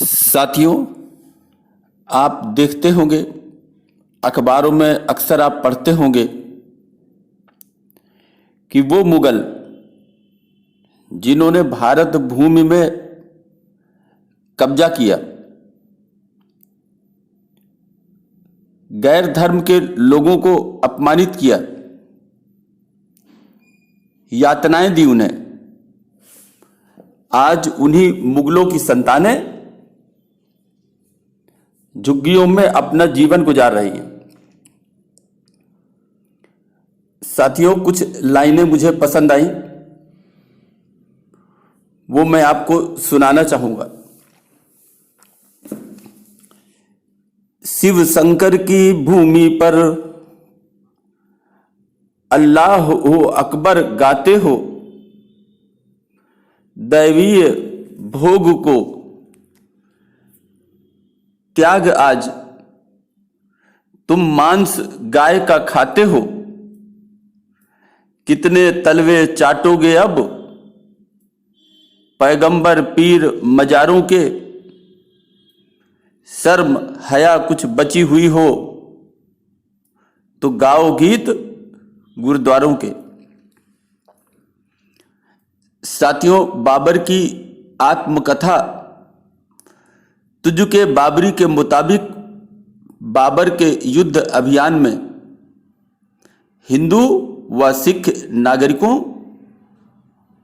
साथियों, आप देखते होंगे, अखबारों में अक्सर आप पढ़ते होंगे कि वो मुगल जिन्होंने भारत भूमि में कब्जा किया, गैर धर्म के लोगों को अपमानित किया, यातनाएं दी उन्हें, आज उन्हीं मुगलों की संतानें झुग्गियों में अपना जीवन गुजार रही हैं। साथियों, कुछ लाइनें मुझे पसंद आई, वो मैं आपको सुनाना चाहूंगा। शिव शंकर की भूमि पर अल्लाह हो अकबर गाते हो, दैवीय भोग को त्याग आज तुम मांस गाय का खाते हो, कितने तलवे चाटोगे अब पैगंबर पीर मजारों के, शर्म हया कुछ बची हुई हो तो गाओ गीत गुरुद्वारों के। साथियों, बाबर की आत्मकथा तुझ के बाबरी के मुताबिक बाबर के युद्ध अभियान में हिंदू व सिख नागरिकों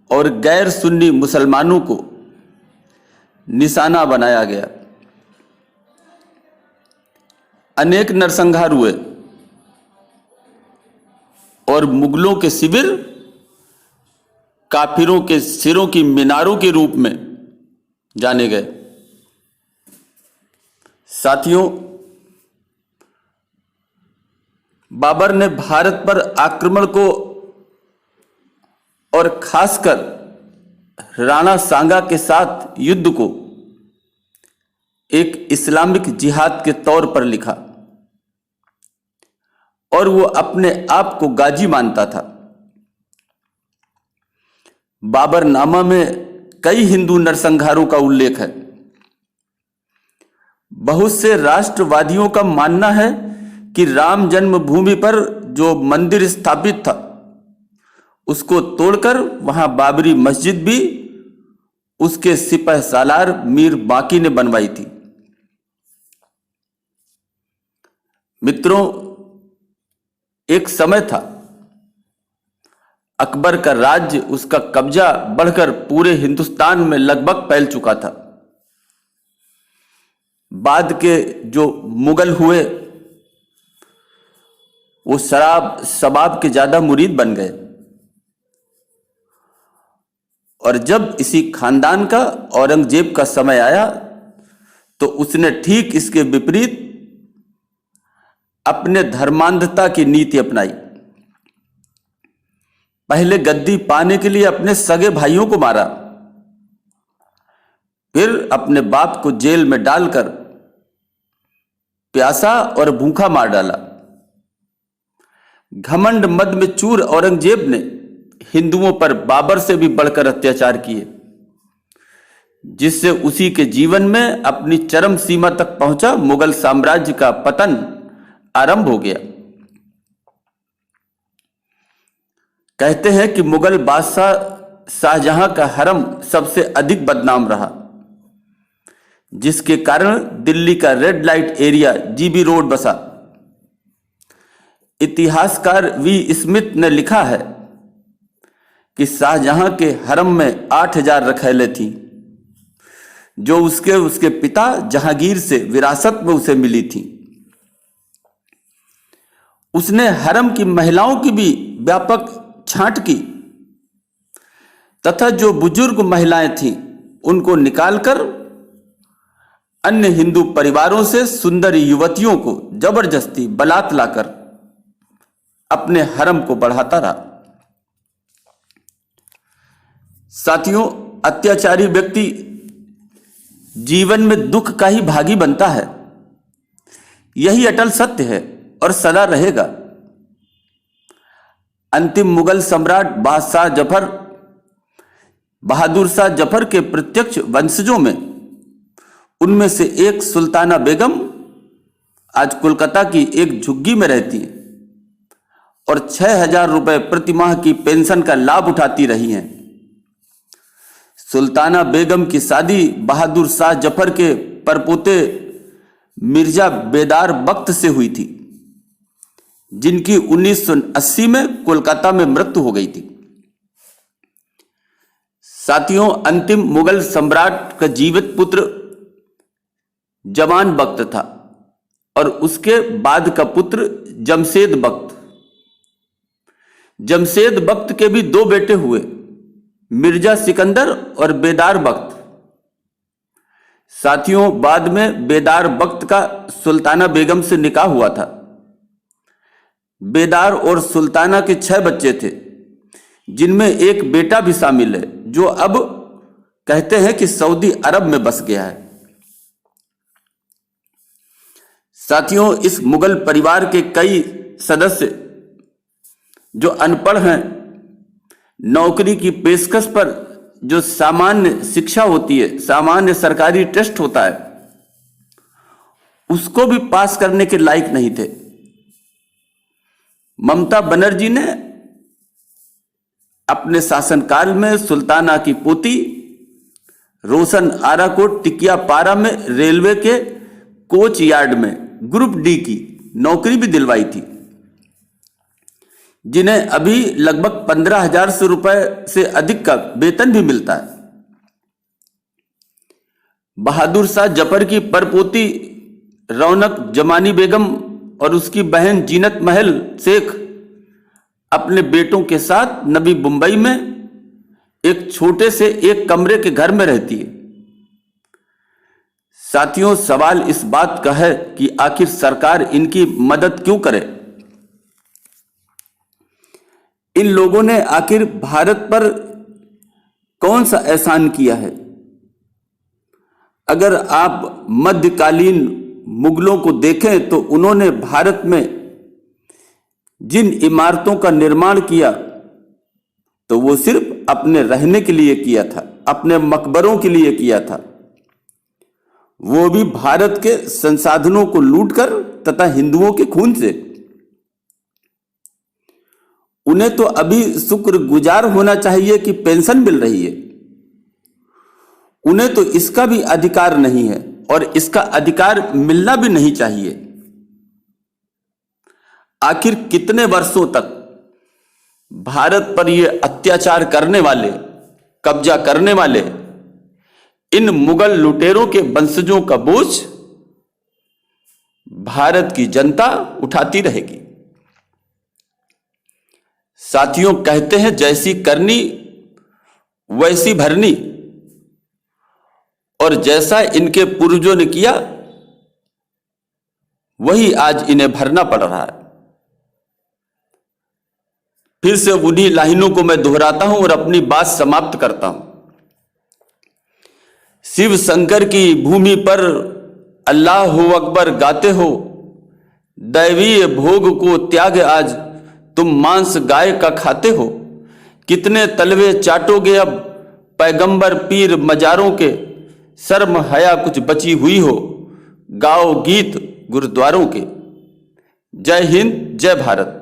और गैर सुन्नी मुसलमानों को निशाना बनाया गया। अनेक नरसंहार हुए और मुगलों के शिविर काफिरों के सिरों की मीनारों के रूप में जाने गए। साथियों, बाबर ने भारत पर आक्रमण को और खासकर राणा सांगा के साथ युद्ध को एक इस्लामिक जिहाद के तौर पर लिखा और वो अपने आप को गाजी मानता था। बाबरनामा में कई हिंदू नरसंहारों का उल्लेख है। बहुत से राष्ट्रवादियों का मानना है कि राम जन्मभूमि पर जो मंदिर स्थापित था उसको तोड़कर वहां बाबरी मस्जिद भी उसके सिपह सालार मीर बाकी ने बनवाई थी। मित्रों, एक समय था अकबर का राज्य, उसका कब्जा बढ़कर पूरे हिंदुस्तान में लगभग फैल चुका था। बाद के जो मुगल हुए वो शराब शबाब के ज्यादा मुरीद बन गए और जब इसी खानदान का औरंगजेब का समय आया तो उसने ठीक इसके विपरीत अपने धर्मांधता की नीति अपनाई। पहले गद्दी पाने के लिए अपने सगे भाइयों को मारा, फिर अपने बाप को जेल में डालकर प्यासा और भूखा मार डाला। घमंड मद में चूर औरंगजेब ने हिंदुओं पर बाबर से भी बढ़कर अत्याचार किए, जिससे उसी के जीवन में अपनी चरम सीमा तक पहुंचा मुगल साम्राज्य का पतन आरंभ हो गया। कहते हैं कि मुगल बादशाह शाहजहां का हरम सबसे अधिक बदनाम रहा, जिसके कारण दिल्ली का red light area GB road बसा। इतिहासकार वी स्मिथ ने लिखा है कि शाहजहां के हरम में 8000 रखैलें थीं, जो उसके पिता जहांगीर से विरासत में उसे मिली थी। उसने हरम की महिलाओं की भी व्यापक छांट की तथा जो बुजुर्ग महिलाएं थीं उनको निकालकर अन्य हिंदू परिवारों से सुंदर युवतियों को जबरदस्ती बलात् लाकर अपने हरम को बढ़ाता रहा। साथियों, अत्याचारी व्यक्ति जीवन में दुख का ही भागी बनता है। यही अटल सत्य है और सदा रहेगा। अंतिम मुगल सम्राट बहादुर शाह जफर के प्रत्यक्ष वंशजों में उनमें से एक सुल्ताना बेगम आज कोलकाता की एक झुग्गी में रहती है और 6,000 रुपए प्रति माह की पेंशन का लाभ उठाती रही हैं। सुल्ताना बेगम की शादी बहादुर शाह जफर के परपोते मिर्जा बेदार बख्त से हुई थी, जिनकी 1980 में कोलकाता में मृत्यु हो गई थी। साथियों, अंतिम मुगल सम्राट का जीवित पुत्र जवान बख्त था और उसके बाद का पुत्र जमशेद बख्त। जमशेद बख्त के भी 2 बेटे हुए, मिर्जा सिकंदर और बेदार बख्त। साथियों, बाद में बेदार बख्त का सुल्ताना बेगम से निकाह हुआ था। बेदार और सुल्ताना के 6 बच्चे थे, जिनमें एक बेटा भी शामिल है, जो अब कहते हैं कि सऊदी अरब में बस गया है। साथियों, इस मुगल परिवार के कई सदस्य जो अनपढ़ हैं, नौकरी की पेशकश पर जो सामान्य शिक्षा होती है, सामान्य सरकारी टेस्ट होता है, उसको भी पास करने के लायक नहीं थे। ममता बनर्जी ने अपने शासनकाल में सुल्ताना की पोती रोशन आरा को टिकिया पारा में रेलवे के कोच यार्ड में ग्रुप डी की नौकरी भी दिलवाई थी, जिन्हें अभी लगभग 15,000 रुपए से अधिक का वेतन भी मिलता है। बहादुर शाह जफर की परपोती रौनक जमानी बेगम और उसकी बहन जीनत महल शेख अपने बेटों के साथ नवी मुंबई में एक छोटे से एक कमरे के घर में रहती है। साथियों, सवाल इस बात का है कि आखिर सरकार इनकी मदद क्यों करे? इन लोगों ने आखिर भारत पर कौन सा एहसान किया है? अगर आप मध्यकालीन मुगलों को देखें तो उन्होंने भारत में जिन इमारतों का निर्माण किया तो वो सिर्फ अपने रहने के लिए किया था, अपने मकबरों के लिए किया था, वो भी भारत के संसाधनों को लूटकर तथा हिंदुओं के खून से। उन्हें तो अभी शुक्रगुजार होना चाहिए कि पेंशन मिल रही है। उन्हें तो इसका भी अधिकार नहीं है और इसका अधिकार मिलना भी नहीं चाहिए। आखिर कितने वर्षों तक भारत पर ये अत्याचार करने वाले, कब्जा करने वाले इन मुगल लुटेरों के वंशजों का बोझ भारत की जनता उठाती रहेगी। साथियों, कहते हैं जैसी करनी वैसी भरनी, और जैसा इनके पूर्वजों ने किया वही आज इन्हें भरना पड़ रहा है। फिर से उन्हीं लाइनों को मैं दोहराता हूं और अपनी बात समाप्त करता हूं। शिव शंकर की भूमि पर अल्लाह अकबर गाते हो, दैवीय भोग को त्याग आज तुम मांस गाय का खाते हो। कितने तलवे चाटोगे अब पैगंबर पीर मजारों के, शर्म हया कुछ बची हुई हो, गाओ गीत गुरुद्वारों के। जय हिंद, जय भारत।